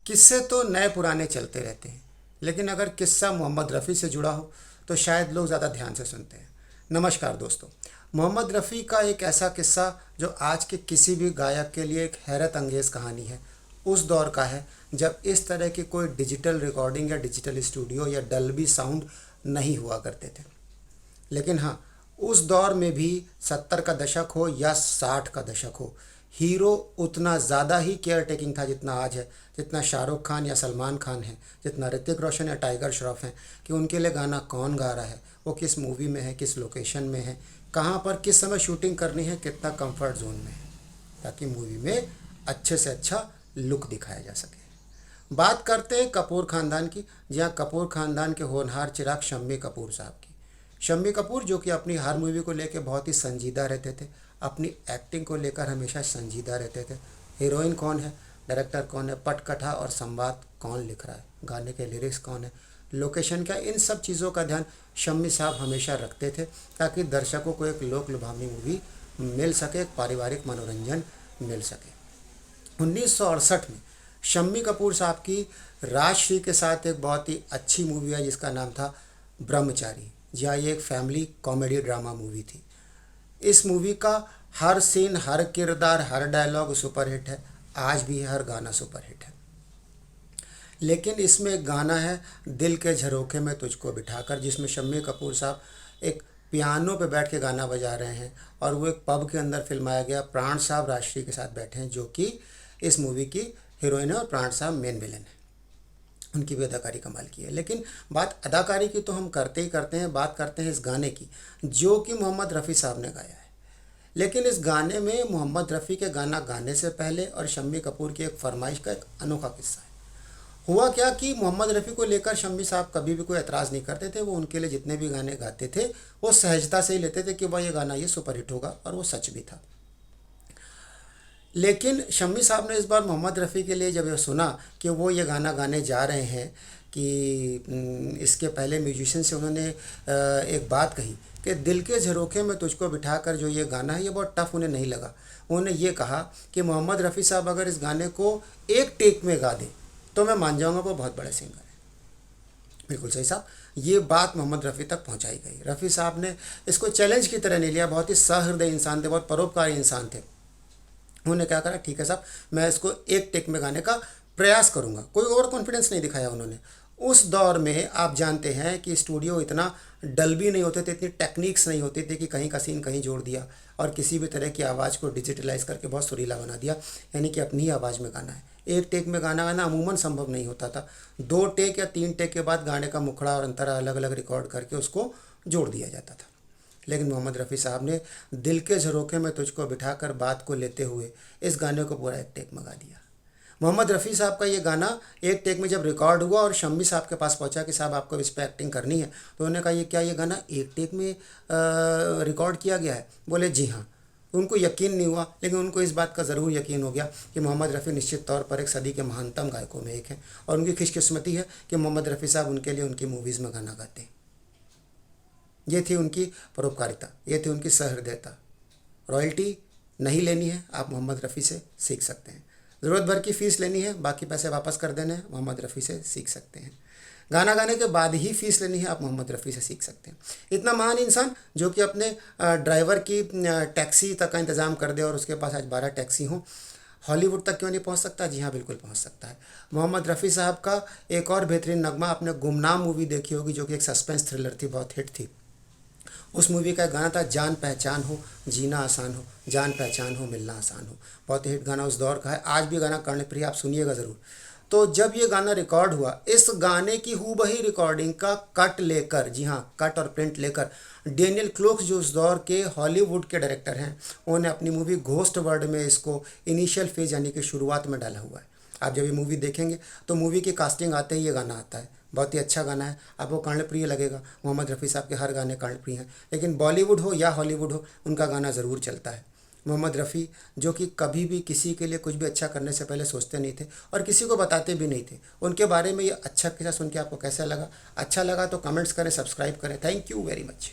किस्से तो नए पुराने चलते रहते हैं, लेकिन अगर किस्सा मोहम्मद रफ़ी से जुड़ा हो तो शायद लोग ज़्यादा ध्यान से सुनते हैं। नमस्कार दोस्तों, मोहम्मद रफ़ी का एक ऐसा किस्सा जो आज के किसी भी गायक के लिए एक हैरत अंगेज़ कहानी है, उस दौर का है जब इस तरह की कोई डिजिटल रिकॉर्डिंग या डिजिटल स्टूडियो या डल्बी साउंड नहीं हुआ करते थे। लेकिन हाँ, उस दौर में भी 70 का दशक हो या 60 का दशक हो, हीरो उतना ज़्यादा ही केयर टेकिंग था जितना आज है, जितना शाहरुख खान या सलमान खान है, जितना ऋतिक रोशन या टाइगर श्रॉफ हैं, कि उनके लिए गाना कौन गा रहा है, वो किस मूवी में है, किस लोकेशन में है, कहाँ पर किस समय शूटिंग करनी है, कितना कंफर्ट जोन में है, ताकि मूवी में अच्छे से अच्छा लुक दिखाया जा सके। बात करते हैं कपूर ख़ानदान की। जहाँ कपूर ख़ानदान के होनहार चिराग शम्मी कपूर साहब की। शम्मी कपूर जो कि अपनी हर मूवी को लेकर बहुत ही संजीदा रहते थे, अपनी एक्टिंग को लेकर हमेशा संजीदा रहते थे। हीरोइन कौन है, डायरेक्टर कौन है, पटकथा और संवाद कौन लिख रहा है, गाने के लिरिक्स कौन है, लोकेशन क्या, इन सब चीज़ों का ध्यान शम्मी साहब हमेशा रखते थे, ताकि दर्शकों को एक लोक लुभावनी मूवी मिल सके, एक पारिवारिक मनोरंजन मिल सके। 1968 में शम्मी कपूर साहब की राजश्री के साथ एक बहुत ही अच्छी मूवी है जिसका नाम था ब्रह्मचारी। जी हाँ, ये एक फैमिली कॉमेडी ड्रामा मूवी थी। इस मूवी का हर सीन, हर किरदार, हर डायलॉग सुपरहिट है, आज भी हर गाना सुपरहिट है। लेकिन इसमें एक गाना है दिल के झरोखे में तुझको बिठाकर, जिसमें शम्मी कपूर साहब एक पियानो पे बैठ के गाना बजा रहे हैं और वो एक पब के अंदर फिल्माया गया। प्राण साहब राजश्री के साथ बैठे हैं जो कि इस मूवी की हीरोइन है और प्राण साहब मेन विलन है। उनकी भी अदाकारी कमाल की है। लेकिन बात अदाकारी की तो हम करते ही करते हैं, बात करते हैं इस गाने की जो कि मोहम्मद रफ़ी साहब ने गाया है। लेकिन इस गाने में मोहम्मद रफ़ी के गाना गाने से पहले और शम्मी कपूर की एक फरमाइश का एक अनोखा किस्सा है। हुआ क्या कि मोहम्मद रफ़ी को लेकर शम्मी साहब कभी भी कोई एतराज़ नहीं करते थे। वो उनके लिए जितने भी गाने गाते थे वो सहजता से ही लेते थे कि वह ये गाना ये सुपरहिट होगा, और वो सच भी था। लेकिन शम्मी साहब ने इस बार मोहम्मद रफ़ी के लिए जब ये सुना कि वो ये गाना गाने जा रहे हैं, कि इसके पहले म्यूजिशियन से उन्होंने एक बात कही कि दिल के झरोखे में तुझको बिठाकर जो ये गाना है ये बहुत टफ उन्हें नहीं लगा। उन्होंने ये कहा कि मोहम्मद रफ़ी साहब अगर इस गाने को एक टेक में गा दें तो मैं मान जाऊँगा वो बहुत बड़े सिंगर हैं। बिल्कुल सही साहब, ये बात मोहम्मद रफ़ी तक पहुंचाई गई। रफ़ी साहब ने इसको चैलेंज की तरह नहीं लिया, बहुत ही सहृदय इंसान थे, बहुत परोपकारी इंसान थे। उन्होंने क्या करा, ठीक है साहब, मैं इसको एक टेक में गाने का प्रयास करूंगा। कोई ओवर कॉन्फिडेंस नहीं दिखाया उन्होंने। उस दौर में आप जानते हैं कि स्टूडियो इतना डल्बी नहीं होते थे, इतनी टेक्निक्स नहीं होती थी कि कहीं का सीन कहीं जोड़ दिया और किसी भी तरह की आवाज़ को डिजिटलाइज करके बहुत सुरीला बना दिया, यानी कि अपनी ही आवाज़ में गाना है। एक टेक में गाना गाना अमूमन संभव नहीं होता था। 2 टेक या 3 टेक के बाद गाने का मुखड़ा और अंतरा अलग अलग रिकॉर्ड करके उसको जोड़ दिया जाता था। लेकिन मोहम्मद रफ़ी साहब ने दिल के झरोखे में तुझको बिठाकर बात को लेते हुए इस गाने को पूरा एक टेक में गा दिया। मोहम्मद रफ़ी साहब का ये गाना एक टेक में जब रिकॉर्ड हुआ और शम्मी साहब के पास पहुंचा कि साहब आपको इस पर एक्टिंग करनी है, तो उन्होंने कहा ये क्या, ये गाना एक टेक में रिकॉर्ड किया गया है? बोले जी हाँ। उनको यकीन नहीं हुआ, लेकिन उनको इस बात का ज़रूर यकीन हो गया कि मोहम्मद रफ़ी निश्चित तौर पर एक सदी के महानतम गायकों में एक हैं, और उनकी खुशकिस्मती है कि मोहम्मद रफ़ी साहब उनके लिए उनकी मूवीज़ में गाना गाते हैं। ये थी उनकी परोपकारिता, ये थी उनकी सहृदयता। रॉयल्टी नहीं लेनी है, आप मोहम्मद रफ़ी से सीख सकते हैं। ज़रूरत भर की फ़ीस लेनी है, बाकी पैसे वापस कर देने हैं, मोहम्मद रफ़ी से सीख सकते हैं। गाना गाने के बाद ही फ़ीस लेनी है, आप मोहम्मद रफ़ी से सीख सकते हैं। इतना महान इंसान जो कि अपने ड्राइवर की टैक्सी तक का इंतज़ाम कर दे और उसके पास आज 12 टैक्सी हों, हॉलीवुड तक क्यों नहीं पहुंच सकता? जी हाँ, बिल्कुल पहुंच सकता है। मोहम्मद रफ़ी साहब का एक और बेहतरीन नगमा आपने गुमनाम मूवी देखी होगी, जो कि एक सस्पेंस थ्रिलर थी, बहुत हिट थी। उस मूवी का गाना था जान पहचान हो जीना आसान हो, जान पहचान हो मिलना आसान हो। बहुत हिट गाना उस दौर का है, आज भी गाना कर्णप्रिय, आप सुनिएगा ज़रूर। तो जब ये गाना रिकॉर्ड हुआ, इस गाने की हूबही रिकॉर्डिंग का कट लेकर, जी हाँ कट और प्रिंट लेकर, डेनियल क्लोक्स जो उस दौर के हॉलीवुड के डायरेक्टर हैं, उन्होंने अपनी मूवी घोस्ट वर्ल्ड में इसको इनिशियल फेज यानी कि शुरुआत में डाला हुआ है। आप जब ये मूवी देखेंगे तो मूवी की कास्टिंग आते ही ये गाना आता है। बहुत ही अच्छा गाना है, आपको कर्णप्रिय लगेगा। मोहम्मद रफ़ी साहब के हर गाने कर्णप्रिय हैं, लेकिन बॉलीवुड हो या हॉलीवुड हो, उनका गाना ज़रूर चलता है। मोहम्मद रफ़ी जो कि कभी भी किसी के लिए कुछ भी अच्छा करने से पहले सोचते नहीं थे और किसी को बताते भी नहीं थे। उनके बारे में ये अच्छा किस्सा सुन के आपको कैसा लगा? अच्छा लगा तो कमेंट्स करें, सब्सक्राइब करें। Thank you very much.